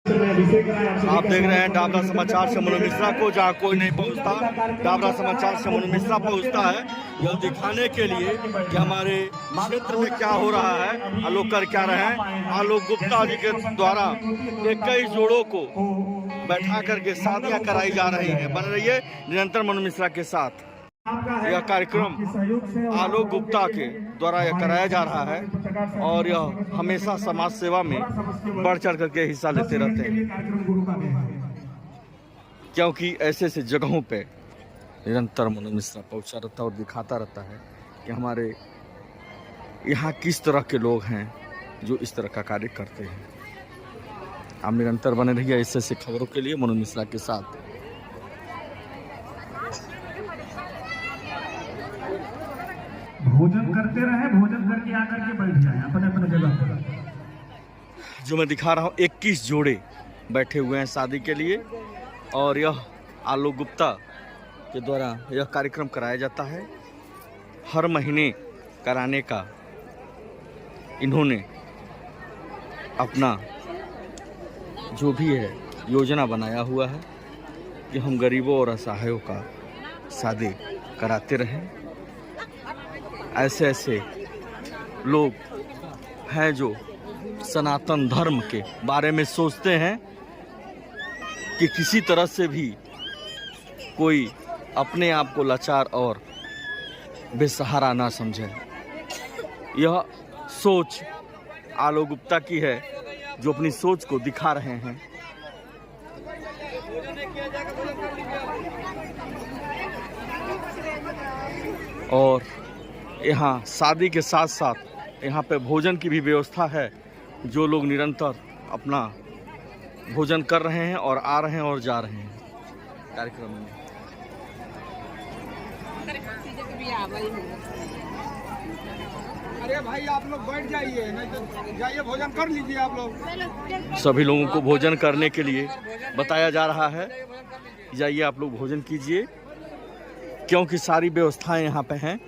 आप देख रहे हैं डाबरा समाचार से मनु मिश्रा को, जहाँ कोई नहीं पहुंचता। डाबरा समाचार से मनु मिश्रा पहुंचता है यह दिखाने के लिए कि हमारे क्षेत्र में क्या हो रहा है, आलोक कर क्या रहे हैं। आलोक गुप्ता जी के द्वारा 21 जोड़ों को बैठा करके शादियां कराई जा रही हैं। बन रही है निरंतर मनु मिश्रा के साथ। यह कार्यक्रम आलोक गुप्ता के द्वारा यह कराया जा रहा है और यह हमेशा समाज सेवा में बढ़ चढ़ करके हिस्सा लेते रहते हैं, क्योंकि ऐसे ऐसे जगहों पे निरंतर मनु मिश्रा पहुंचा रहता है और दिखाता रहता है कि हमारे यहाँ किस तरह के लोग हैं जो इस तरह का कार्य करते हैं। आप निरंतर बने रहिए ऐसे ऐसे खबरों के लिए मनु मिश्रा के साथ। भोजन करते रहे, भोजन करके आकर के बैठ जाए अपने अपने जगह पर। जो मैं दिखा रहा हूँ 21 जोड़े बैठे हुए हैं शादी के लिए और यह आलोक गुप्ता के द्वारा यह कार्यक्रम कराया जाता है। हर महीने कराने का इन्होंने अपना जो भी है योजना बनाया हुआ है कि हम गरीबों और असहायों का शादी कराते रहें। ऐसे ऐसे लोग हैं जो सनातन धर्म के बारे में सोचते हैं कि किसी तरह से भी कोई अपने आप को लाचार और बेसहारा ना समझे। यह सोच आलोक गुप्ता की है जो अपनी सोच को दिखा रहे हैं। और यहाँ शादी के साथ साथ यहाँ पे भोजन की भी व्यवस्था है। जो लोग निरंतर अपना भोजन कर रहे हैं और आ रहे हैं और जा रहे हैं कार्यक्रम में। अरे भाई आप लोग बैठ जाइए, नहीं तो जाइए भोजन कर लीजिए आप लोग। सभी लोगों को भोजन करने के लिए बताया जा रहा है, जाइए आप लोग भोजन कीजिए, क्योंकि सारी व्यवस्थाएं यहाँ पे हैं,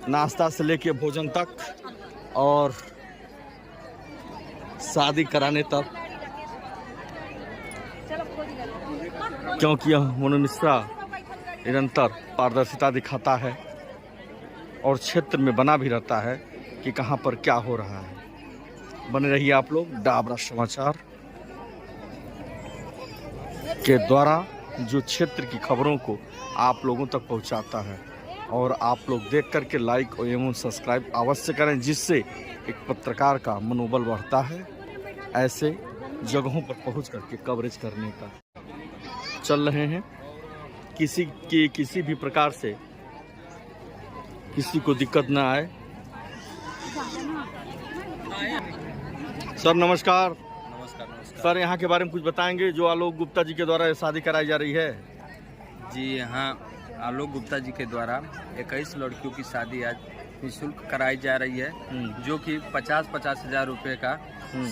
नाश्ता से लेके भोजन तक और शादी कराने तक। क्योंकि यह मनु मिश्रा निरंतर पारदर्शिता दिखाता है और क्षेत्र में बना भी रहता है कि कहां पर क्या हो रहा है। बने रहिए आप लोग डाबरा समाचार के द्वारा, जो क्षेत्र की खबरों को आप लोगों तक पहुंचाता है। और आप लोग देख करके लाइक एवं सब्सक्राइब अवश्य करें, जिससे एक पत्रकार का मनोबल बढ़ता है। ऐसे जगहों पर पहुंच करके कवरेज करने का चल रहे हैं। किसी भी प्रकार से किसी को दिक्कत ना आए। सर नमस्कार। नमस्कार। सर यहाँ के बारे में कुछ बताएंगे जो आलोक गुप्ता जी के द्वारा शादी कराई जा रही है? जी, यहाँ आलोक गुप्ता जी के द्वारा 21 लड़कियों की शादी आज निःशुल्क कराई जा रही है, जो कि 50-50 हजार रुपये का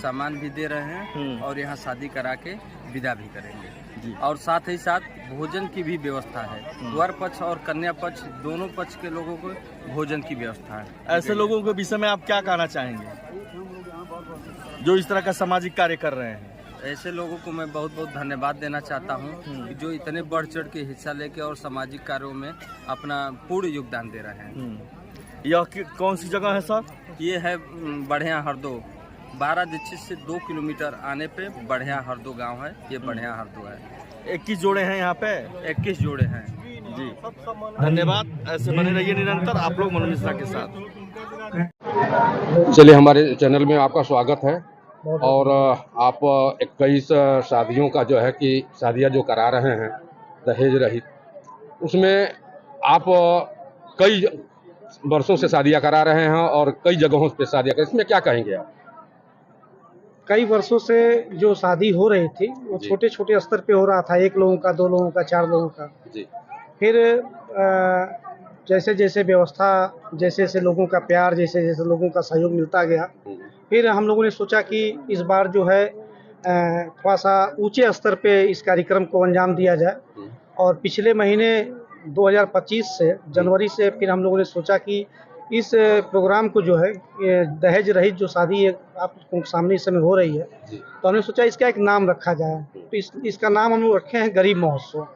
सामान भी दे रहे हैं और यहाँ शादी करा के विदा भी करेंगे। और साथ ही साथ भोजन की भी व्यवस्था है। वर पक्ष और कन्या पक्ष दोनों पक्ष के लोगों को भोजन की व्यवस्था है। ऐसे लोगों के विषय में आप क्या कहना चाहेंगे जो इस तरह का सामाजिक कार्य कर रहे हैं? ऐसे लोगों को मैं बहुत बहुत धन्यवाद देना चाहता हूँ जो इतने बढ़ चढ़ के हिस्सा लेके और सामाजिक कार्यों में अपना पूर्ण योगदान दे रहे हैं। यह कौन सी जगह है सर? ये है बढ़िया हरदो, 12 दीक्षित से 2 किलोमीटर आने पे बढ़िया हरदो गांव है। ये बढ़िया हरदो है। 21 जोड़े हैं यहाँ पे? 21 जोड़े हैं जी। धन्यवाद। ऐसे बने रहिए निरंतर आप लोग मनु मिश्रा के साथ। चलिए, हमारे चैनल में आपका स्वागत है। और आप 21 शादियों का जो है कि शादियां जो करा रहे हैं दहेज रहित, उसमें आप कई वर्षों से शादियां करा रहे हैं और कई जगहों पे शादियां कर, इसमें क्या कहेंगे आप? कई वर्षों से जो शादी हो रही थी वो छोटे छोटे स्तर पे हो रहा था, 1 लोगों का, 2 लोगों का, 4 लोगों का जी। फिर जैसे जैसे व्यवस्था, जैसे जैसे लोगों का प्यार, जैसे जैसे लोगों का सहयोग मिलता गया, फिर हम लोगों ने सोचा कि इस बार जो है थोड़ा सा ऊंचे स्तर पे इस कार्यक्रम को अंजाम दिया जाए। और पिछले महीने 2025 से जनवरी से फिर हम लोगों ने सोचा कि इस प्रोग्राम को जो है ये दहेज रहित जो शादी आपको सामने इस समय हो रही है, तो हमने सोचा इसका एक नाम रखा जाए। तो इसका नाम हम लोग रखे हैं गरीब महोत्सव।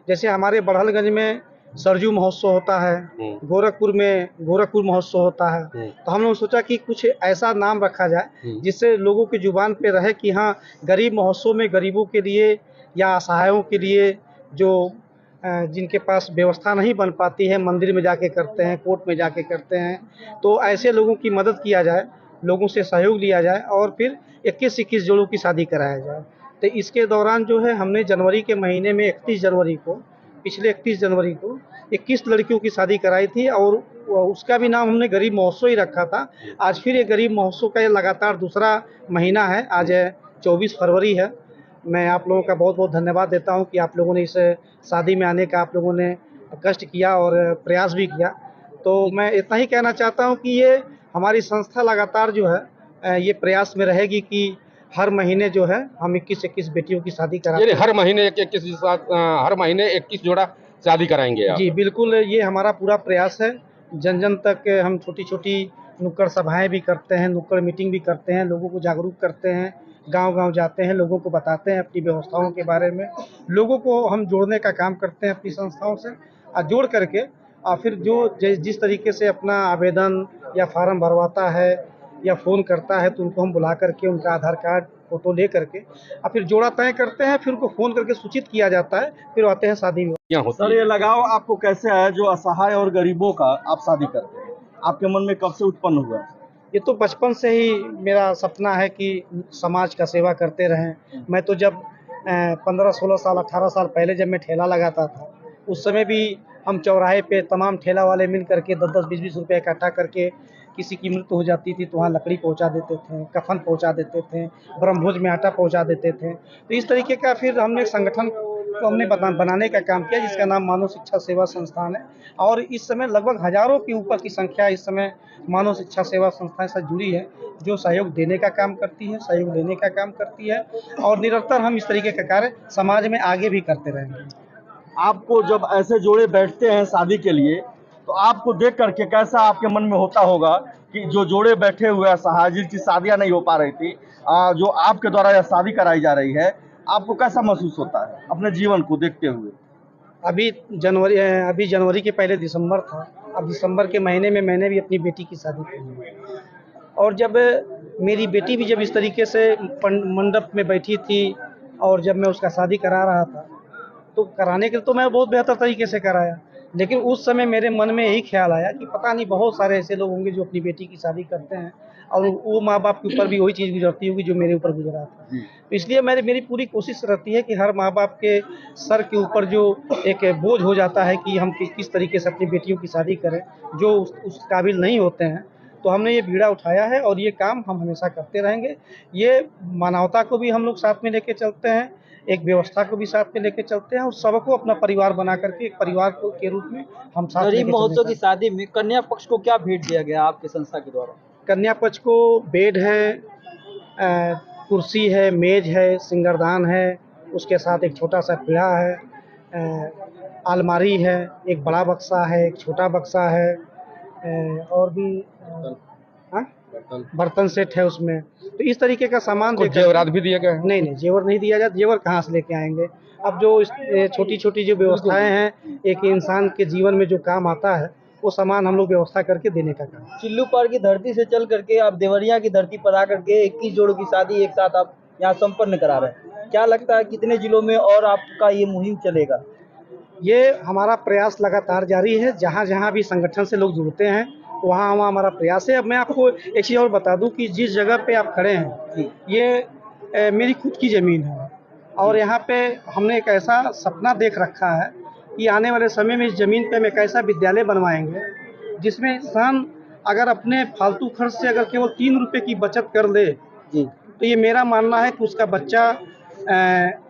जैसे हमारे बढ़लगंज में सरजू महोत्सव होता है, गोरखपुर में गोरखपुर महोत्सव होता है, तो हम लोग सोचा कि कुछ ऐसा नाम रखा जाए जिससे लोगों की जुबान पे रहे कि हाँ, गरीब महोत्सव में गरीबों के लिए या असहायों के लिए जो जिनके पास व्यवस्था नहीं बन पाती है, मंदिर में जाके करते हैं, कोर्ट में जाके करते हैं, तो ऐसे लोगों की मदद किया जाए, लोगों से सहयोग लिया जाए और फिर 21-21 जोड़ों की शादी कराया जाए। तो इसके दौरान जो है हमने जनवरी के महीने में 31 जनवरी को, पिछले 31 जनवरी को 21 लड़कियों की शादी कराई थी और उसका भी नाम हमने गरीब महोत्सव ही रखा था। आज फिर ये गरीब महोत्सव का ये लगातार दूसरा महीना है, आज 24 फरवरी है। मैं आप लोगों का बहुत बहुत धन्यवाद देता हूं कि आप लोगों ने इस शादी में आने का आप लोगों ने कष्ट किया और प्रयास भी किया। तो मैं इतना ही कहना चाहता हूं कि ये हमारी संस्था लगातार जो है ये प्रयास में रहेगी कि हर महीने जो है हम 21-21 बेटियों की शादी कराते हैं। हर महीने 21 जोड़ा शादी कराएंगे आप? जी बिल्कुल, ये हमारा पूरा प्रयास है। जन जन तक हम छोटी छोटी नुक्कड़ सभाएं भी करते हैं, नुक्कड़ मीटिंग भी करते हैं, लोगों को जागरूक करते हैं, गांव-गांव जाते हैं, लोगों को बताते हैं अपनी व्यवस्थाओं के बारे में। लोगों को हम जोड़ने का काम करते हैं अपनी संस्थाओं से और जोड़ करके फिर जो जिस तरीके से अपना आवेदन या फार्म भरवाता है या फ़ोन करता है तो उनको हम बुला करके उनका आधार कार्ड फ़ोटो ले करके और फिर जोड़ा तय करते हैं, फिर उनको फ़ोन करके सूचित किया जाता है, फिर आते हैं शादी में। सर, ये लगाव आपको कैसे आया जो असहाय और गरीबों का आप शादी करते हैं? आपके मन में कब से उत्पन्न हुआ? ये तो बचपन से ही मेरा सपना है कि समाज का सेवा करते रहें। मैं तो जब 15-16 साल 18 साल पहले जब मैं ठेला लगाता था, उस समय भी हम चौराहे पे तमाम ठेला वाले मिल करके 10-10 20-20 रुपये इकट्ठा करके किसी की मृत्यु हो जाती थी तो वहाँ लकड़ी पहुँचा देते थे, कफन पहुँचा देते थे, ब्रह्मभोज में आटा पहुँचा देते थे। तो इस तरीके का फिर हमने संगठन को हमने बनाने का काम किया जिसका नाम मानव शिक्षा सेवा संस्थान है और इस समय लगभग हज़ारों के ऊपर की संख्या इस समय मानव शिक्षा सेवा संस्थान से जुड़ी है, जो सहयोग देने का काम करती है, सहयोग लेने का काम करती है और निरंतर हम इस तरीके का कार्य समाज में आगे भी करते रहेंगे। आपको जब ऐसे जोड़े बैठते हैं शादी के लिए तो आपको देख करके कैसा आपके मन में होता होगा कि जो जोड़े बैठे हुए हैं असहाय जिनकी शादियां नहीं हो पा रही थी, जो आपके द्वारा यह शादी कराई जा रही है, आपको कैसा महसूस होता है अपने जीवन को देखते हुए? अभी जनवरी के पहले दिसंबर था। अब दिसंबर के महीने में मैंने भी अपनी बेटी की शादी की और जब मेरी बेटी भी जब इस तरीके से मंडप में बैठी थी और जब मैं उसका शादी करा रहा था तो कराने के लिए तो मैं बहुत बेहतर तरीके से कराया, लेकिन उस समय मेरे मन में यही ख्याल आया कि पता नहीं बहुत सारे ऐसे लोग होंगे जो अपनी बेटी की शादी करते हैं और वो माँ बाप के ऊपर भी वही चीज़ गुजरती होगी जो मेरे ऊपर गुजरा था। तो इसलिए मेरी पूरी कोशिश रहती है कि हर माँ बाप के सर के ऊपर जो एक बोझ हो जाता है कि हम किस तरीके से अपनी बेटियों की शादी करें जो उस काबिल नहीं होते हैं, तो हमने ये बीड़ा उठाया है और ये काम हम हमेशा करते रहेंगे। ये मानवता को भी हम लोग साथ में लेके चलते हैं, एक व्यवस्था को भी साथ में लेके चलते हैं और सबको अपना परिवार बना करके एक परिवार के रूप में हम साथ गरीब महोत्सव की शादी में कन्या पक्ष को क्या भेंट दिया गया आपके संस्था के द्वारा? कन्या पक्ष को बेड है, कुर्सी है, मेज है, सिंगारदान है, उसके साथ एक छोटा सा पीढ़ा है, अलमारी है, एक बड़ा बक्सा है, एक छोटा बक्सा है और भी बर्तन सेट है उसमें। तो इस तरीके का सामान जेवरात भी दिया गया है? नहीं, जेवर नहीं दिया जाता। जेवर कहाँ से लेके आएंगे? अब जो छोटी छोटी जो व्यवस्थाएं हैं एक इंसान के जीवन में जो काम आता है वो सामान हम लोग व्यवस्था करके देने का काम। चिल्लू पार की धरती से चल करके आप देवरिया की धरती पर आ करके 21 जोड़ों की शादी एक साथ आप यहाँ संपन्न करा रहे हैं, क्या लगता है कितने जिलों में और आपका ये मुहिम चलेगा? ये हमारा प्रयास लगातार जारी है, जहाँ जहाँ भी संगठन से लोग जुड़ते हैं वहाँ हमारा प्रयास है। अब मैं आपको एक चीज़ और बता दूं कि जिस जगह पे आप खड़े हैं ये मेरी खुद की ज़मीन है और यहाँ पे हमने एक ऐसा सपना देख रखा है कि आने वाले समय में इस ज़मीन पे हम एक ऐसा विद्यालय बनवाएंगे जिसमें इंसान अगर अपने फालतू खर्च से अगर केवल 3 रुपये की बचत कर ले तो ये मेरा मानना है कि उसका बच्चा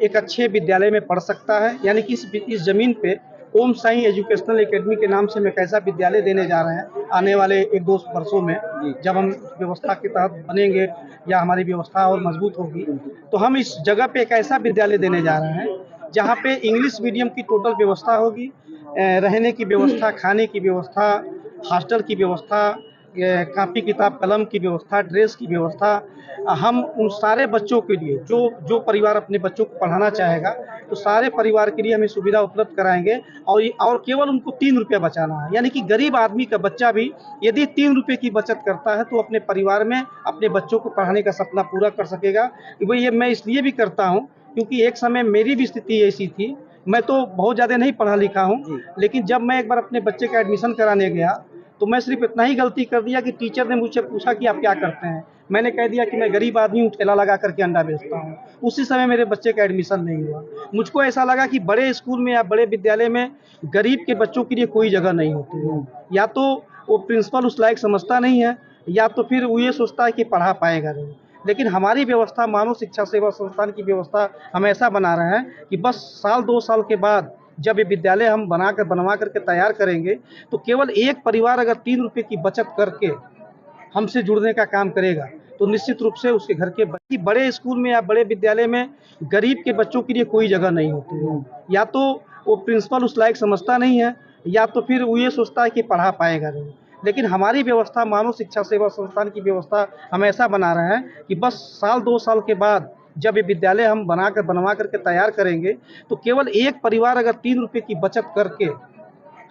एक अच्छे विद्यालय में पढ़ सकता है। यानी कि इस ज़मीन पे ओम साई एजुकेशनल एकेडमी के नाम से हम एक ऐसा विद्यालय देने जा रहे हैं आने वाले 1-2 वर्षों में। जब हम व्यवस्था के तहत बनेंगे या हमारी व्यवस्था और मजबूत होगी तो हम इस जगह पे एक ऐसा विद्यालय देने जा रहे हैं जहाँ पे इंग्लिश मीडियम की टोटल व्यवस्था होगी, रहने की व्यवस्था, खाने की व्यवस्था, हॉस्टल की व्यवस्था, कापी किताब कलम की व्यवस्था, ड्रेस की व्यवस्था, हम उन सारे बच्चों के लिए जो जो परिवार अपने बच्चों को पढ़ाना चाहेगा तो सारे परिवार के लिए हमें सुविधा उपलब्ध कराएंगे। और केवल उनको 3 रुपये बचाना है, यानी कि गरीब आदमी का बच्चा भी यदि 3 रुपये की बचत करता है तो अपने परिवार में अपने बच्चों को पढ़ाने का सपना पूरा कर सकेगा। वो ये मैं इसलिए भी करता हूँ क्योंकि एक समय मेरी भी स्थिति ऐसी थी। मैं तो बहुत ज़्यादा नहीं पढ़ा लिखा हूँ, लेकिन जब मैं एक बार अपने बच्चे का एडमिशन कराने गया तो मैं सिर्फ इतना ही गलती कर दिया कि टीचर ने मुझसे पूछा कि आप क्या करते हैं। मैंने कह दिया कि मैं गरीब आदमी हूँ, ठेला लगा करके अंडा बेचता हूँ। उसी समय मेरे बच्चे का एडमिशन नहीं हुआ। मुझको ऐसा लगा कि बड़े स्कूल में या बड़े विद्यालय में गरीब के बच्चों के लिए कोई जगह नहीं होती है। या तो वो प्रिंसिपल उस लायक समझता नहीं है, या तो फिर वो ये सोचता है कि पढ़ा पाएगा नहीं। लेकिन हमारी व्यवस्था, मानव शिक्षा सेवा संस्थान की व्यवस्था हम ऐसा बना रहे हैं कि बस साल 2 साल के बाद जब ये विद्यालय हम बनवा करके तैयार करेंगे तो केवल एक परिवार अगर 3 रुपये की बचत करके हमसे जुड़ने का काम करेगा तो निश्चित रूप से उसके घर के बड़े स्कूल में या बड़े विद्यालय में गरीब के बच्चों के लिए कोई जगह नहीं होती है। या तो वो प्रिंसिपल उस लायक समझता नहीं है, या तो फिर वो ये सोचता है कि पढ़ा पाएगा नहीं। लेकिन हमारी व्यवस्था, मानव शिक्षा सेवा संस्थान की व्यवस्था हम ऐसा बना रहे हैं कि बस साल 2 साल के बाद जब ये विद्यालय हम बनवा करके तैयार करेंगे तो केवल एक परिवार अगर 3 रुपये की बचत करके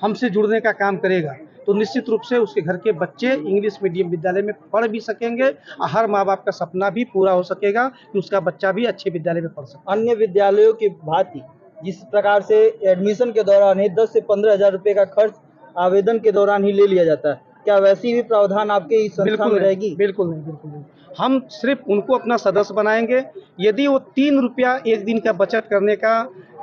हमसे जुड़ने का काम करेगा तो निश्चित रूप से उसके घर के बच्चे इंग्लिश मीडियम विद्यालय में पढ़ भी सकेंगे और हर माँ बाप का सपना भी पूरा हो सकेगा कि उसका बच्चा भी अच्छे विद्यालय में पढ़ सके। अन्य विद्यालयों की भांति जिस प्रकार से एडमिशन के दौरान ही 10 से 15 हज़ार रुपये का खर्च आवेदन के दौरान ही ले लिया जाता है, क्या वैसी भी प्रावधान आपके इस संस्था में रहेगी? बिल्कुल नहीं, बिल्कुल नहीं। हम सिर्फ उनको अपना सदस्य बनाएंगे। यदि वो 3 रुपया एक दिन का बचत करने का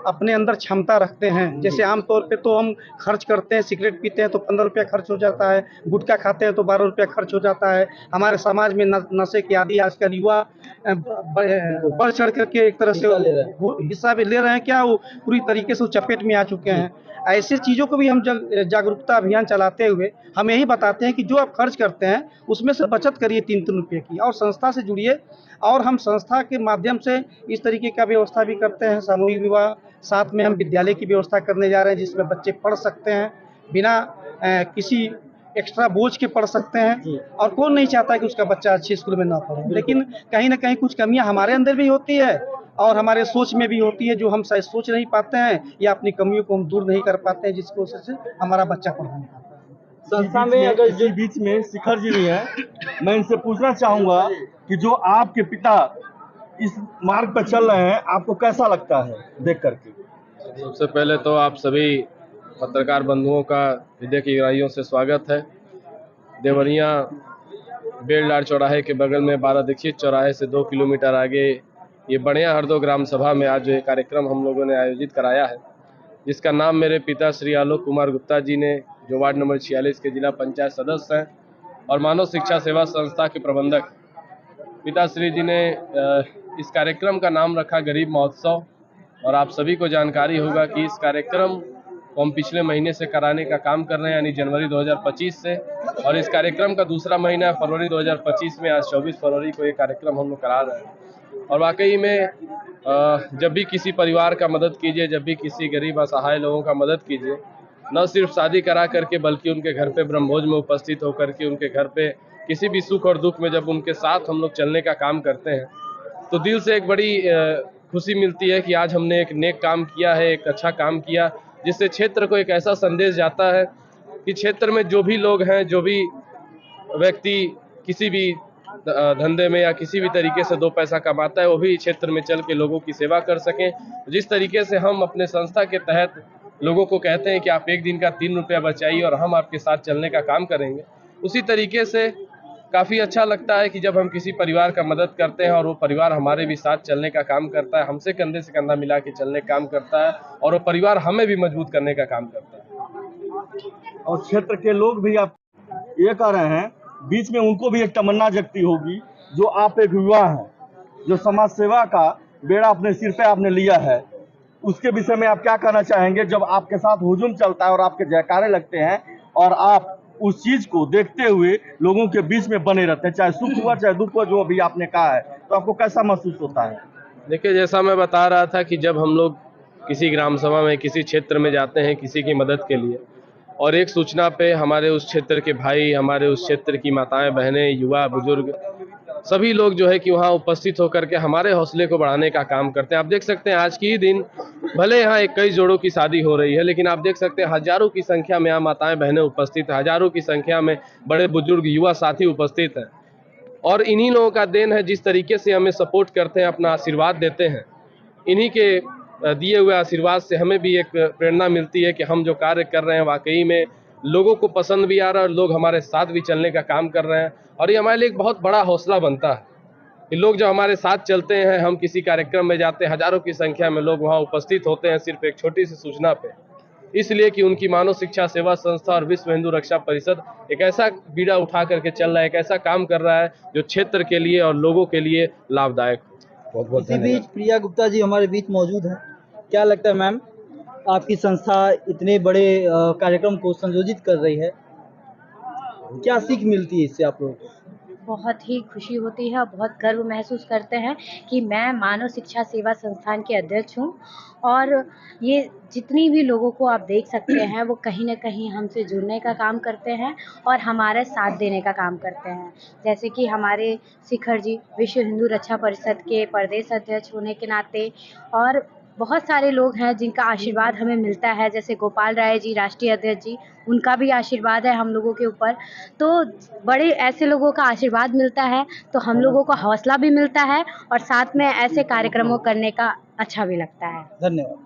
अपने अंदर क्षमता रखते हैं, जैसे आमतौर पे तो हम खर्च करते हैं, सिगरेट पीते हैं तो 15 रुपया खर्च हो जाता है, गुटखा खाते हैं तो 12 रुपया खर्च हो जाता है। हमारे समाज में नशे के आदि आजकल युवा बढ़ चढ़ करके एक तरह से हिस्सा भी ले रहे हैं, क्या वो पूरी तरीके से चपेट में आ चुके हैं। ऐसे चीज़ों को भी हम जागरूकता अभियान चलाते हुए हम यही बताते हैं कि जो आप खर्च करते हैं उसमें से बचत करिए 3-3 रुपये की और संस्था से जुड़िए। और हम संस्था के माध्यम से इस तरीके का व्यवस्था भी करते हैं, सामूहिक विवाह, साथ में हम विद्यालय की व्यवस्था करने जा रहे हैं जिसमें बच्चे पढ़ सकते हैं, बिना किसी एक्स्ट्रा बोझ के पढ़ सकते हैं। और कौन नहीं चाहता है कि उसका बच्चा अच्छे स्कूल में ना पढ़े, लेकिन कहीं ना कहीं कुछ कमियां हमारे अंदर भी होती है और हमारे सोच में भी होती है जो हम शायद सोच नहीं पाते हैं या अपनी कमियों को हम दूर नहीं कर पाते हैं, जिसकी वजह से हमारा बच्चा पढ़ नहीं पाता। संस्था में अगर इसी बीच में शिखर जी भी हैं, मैं इनसे पूछना चाहूंगा कि जो आपके पिता इस मार्ग पर चल रहे हैं, आपको कैसा लगता है देख करके? सबसे पहले तो आप सभी पत्रकार बंधुओं का हृदय की गहराइयों से स्वागत है। देवरिया बेलडार चौराहे के बगल में 12 दीक्षित चौराहे से 2 किलोमीटर आगे ये बढ़िया हरदो ग्राम सभा में आज ये कार्यक्रम हम लोगों ने आयोजित कराया है, जिसका नाम मेरे पिता श्री आलोक कुमार गुप्ता जी ने, जो वार्ड नंबर 46 के जिला पंचायत सदस्य हैं और मानव शिक्षा सेवा संस्था के प्रबंधक पिताश्री जी ने इस कार्यक्रम का नाम रखा गरीब महोत्सव। और आप सभी को जानकारी होगा कि इस कार्यक्रम को हम पिछले महीने से कराने का काम कर रहे हैं, यानी जनवरी 2025 से, और इस कार्यक्रम का दूसरा महीना है फरवरी 2025 में। आज 24 फरवरी को ये कार्यक्रम हम लोग करा रहे हैं। और वाकई में जब भी किसी परिवार का मदद कीजिए, जब भी किसी गरीब असहाय लोगों का मदद कीजिए, न सिर्फ शादी करा करके बल्कि उनके घर पे ब्रह्मभोज में उपस्थित होकर के उनके घर पे किसी भी सुख और दुख में जब उनके साथ हम लोग चलने का काम करते हैं तो दिल से एक बड़ी खुशी मिलती है कि आज हमने एक नेक काम किया है, एक अच्छा काम किया, जिससे क्षेत्र को एक ऐसा संदेश जाता है कि क्षेत्र में जो भी लोग हैं, जो भी व्यक्ति किसी भी धंधे में या किसी भी तरीके से 2 पैसा कमाता है, वो भी क्षेत्र में चल के लोगों की सेवा कर सकें। जिस तरीके से हम अपने संस्था के तहत लोगों को कहते हैं कि आप एक दिन का 3 रुपया बचाइए और हम आपके साथ चलने का काम करेंगे, उसी तरीके से काफ़ी अच्छा लगता है कि जब हम किसी परिवार का मदद करते हैं और वो परिवार हमारे भी साथ चलने का काम करता है, हमसे कंधे से कंधा मिला के चलने का काम करता है और वो परिवार हमें भी मजबूत करने का काम करता है। और क्षेत्र के लोग भी आप ये कह रहे हैं, बीच में उनको भी एक तमन्ना जगती होगी, जो आप एक युवा हैं, जो समाज सेवा का बेड़ा अपने सिर पे आपने लिया है, उसके विषय में आप क्या कहना चाहेंगे? जब आपके साथ हुजूम चलता है और आपके जयकारे लगते हैं और आप उस चीज को देखते हुए लोगों के बीच में बने रहते हैं, चाहे सुख हुआ चाहे दुख हुआ, जो अभी आपने कहा है, तो आपको कैसा महसूस होता है? देखिए, जैसा मैं बता रहा था कि जब हम लोग किसी ग्राम सभा में किसी क्षेत्र में जाते हैं किसी की मदद के लिए, और एक सूचना पे हमारे उस क्षेत्र के भाई, हमारे उस क्षेत्र की माताएं बहनें, युवा बुजुर्ग सभी लोग जो है कि वहाँ उपस्थित होकर के हमारे हौसले को बढ़ाने का काम करते हैं। आप देख सकते हैं आज की ही दिन भले यहाँ 21 जोड़ों की शादी हो रही है, लेकिन आप देख सकते हैं हजारों की संख्या में यहाँ माताएं बहनें उपस्थित हैं, हजारों की संख्या में बड़े बुजुर्ग युवा साथी उपस्थित हैं। और इन्हीं लोगों का देन है जिस तरीके से हमें सपोर्ट करते हैं, अपना आशीर्वाद देते हैं। इन्हीं के दिए हुए आशीर्वाद से हमें भी एक प्रेरणा मिलती है कि हम जो कार्य कर रहे हैं वाकई में लोगों को पसंद भी आ रहा है और लोग हमारे साथ भी चलने का काम कर रहे हैं। और ये हमारे लिए एक बहुत बड़ा हौसला बनता है कि लोग जब हमारे साथ चलते हैं, हम किसी कार्यक्रम में जाते हैं, हजारों की संख्या में लोग वहाँ उपस्थित होते हैं सिर्फ एक छोटी सी सूचना पे, इसलिए कि उनकी मानव शिक्षा सेवा संस्था और विश्व हिंदू रक्षा परिषद एक ऐसा बीड़ा उठा करके चल रहा है, एक ऐसा काम कर रहा है जो क्षेत्र के लिए और लोगों के लिए लाभदायक हो। इसी बीच प्रिया गुप्ता जी हमारे बीच मौजूद हैं। क्या लगता है मैम, आपकी संस्था इतने बड़े कार्यक्रम को संयोजित कर रही है, क्या सीख मिलती है इससे आप लोगों को? बहुत ही खुशी होती है और बहुत गर्व महसूस करते हैं कि मैं मानव शिक्षा सेवा संस्थान के अध्यक्ष हूँ। और ये जितनी भी लोगों को आप देख सकते हैं वो कहीं ना कहीं हमसे जुड़ने का काम करते हैं और हमारे साथ देने का काम करते हैं। जैसे कि हमारे शिखर जी विश्व हिंदू रक्षा परिषद के प्रदेश अध्यक्ष होने के नाते, और बहुत सारे लोग हैं जिनका आशीर्वाद हमें मिलता है, जैसे गोपाल राय जी राष्ट्रीय अध्यक्ष जी, उनका भी आशीर्वाद है हम लोगों के ऊपर। तो बड़े ऐसे लोगों का आशीर्वाद मिलता है तो हम लोगों को हौसला भी मिलता है और साथ में ऐसे कार्यक्रमों करने का अच्छा भी लगता है। धन्यवाद।